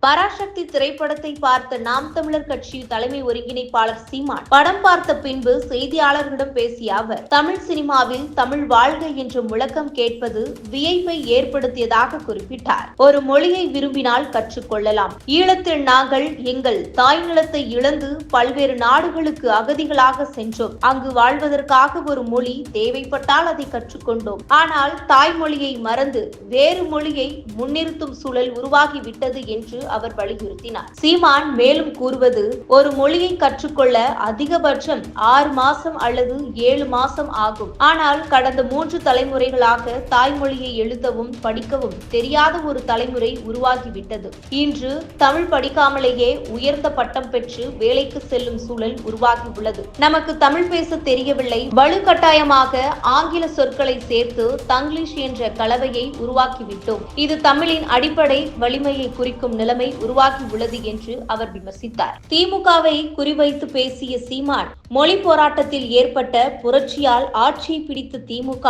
பராசக்தி திரைப்படத்தை பார்த்த நாம் தமிழர் கட்சி தலைமை ஒருங்கிணைப்பாளர் சீமான் படம் பார்த்த பின்பு செய்தியாளர்களிடம் பேசிய அவர், தமிழ் சினிமாவில் தமிழ் வாழ்க என்ற முழக்கம் கேட்பது வியப்பை ஏற்படுத்தியதாக குறிப்பிட்டார். ஒரு மொழியை விரும்பினால் கற்றுக்கொள்ளலாம். ஈழத்தில் நாங்கள் எங்கள் தாய் நிலத்தை இழந்து பல்வேறு நாடுகளுக்கு அகதிகளாக சென்றோம். அங்கு வாழ்வதற்காக ஒரு மொழி தேவைப்பட்டால் அதை கற்றுக்கொண்டோம். ஆனால் தாய்மொழியை மறந்து வேறு மொழியை முன்னிறுத்தும் சூழல் உருவாகிவிட்டது என்று அவர் வலியுறுத்தினார். சீமான் மேலும் கூறுவது, ஒரு மொழியை கற்றுக்கொள்ள அதிகபட்சம் 6 மாசம் அல்லது 7 மாசம் ஆகும். ஆனால் கடந்த 3 தலைமுறைகளாக தாய்மொழியை எழுதவும் படிக்கவும் தெரியாத ஒரு தலைமுறை உருவாகிவிட்டது. இன்று தமிழ் படிக்காமலேயே உயர்ந்த பட்டம் பெற்று வேலைக்கு செல்லும் சூழல் உருவாகியுள்ளது. நமக்கு தமிழ் பேச தெரியவில்லை. வலுக்கட்டாயமாக ஆங்கில சொற்களை சேர்த்து தங்கிலீஷ் என்ற கலவையை உருவாக்கிவிட்டோம். இது தமிழின் அடிப்படை வலிமையை குறிக்கும் நிலைமை உருவாகியுள்ளது என்று அவர் விமர்சித்தார். திமுகவை குறிவைத்து பேசிய சீமான், மொழி போராட்டத்தில் ஏற்பட்ட புரட்சியால் ஆட்சியை பிடித்த திமுக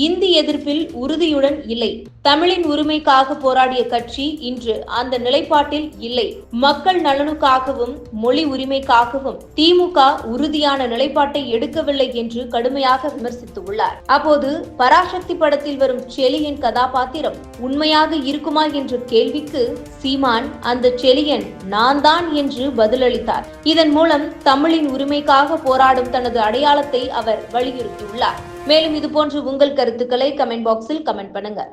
இந்தி எதிர்ப்பில் உறுதியுடன் இல்லை. தமிழின் உரிமைக்காக போராடிய கட்சி இன்று அந்த நிலைப்பாட்டில் இல்லை. மக்கள் நலனுக்காகவும் மொழி உரிமைக்காகவும் திமுக உறுதியான நிலைப்பாட்டை எடுக்கவில்லை என்று கடுமையாக விமர்சித்துள்ளார். அப்போது பராசக்தி படத்தில் வரும் செலியன் கதாபாத்திரம் உண்மையாக இருக்குமா என்ற கேள்விக்கு சீமான், அந்த செலியன் நான் தான் என்று பதிலளித்தார். இதன் மூலம் தமிழின் உரிமைக்காக போராடும் தனது அடையாளத்தை அவர் வலியுறுத்தியுள்ளார். மேலும் இதுபோன்று உங்கள் கருத்துக்களை கமெண்ட் பாக்ஸில் கமெண்ட் பண்ணுங்க.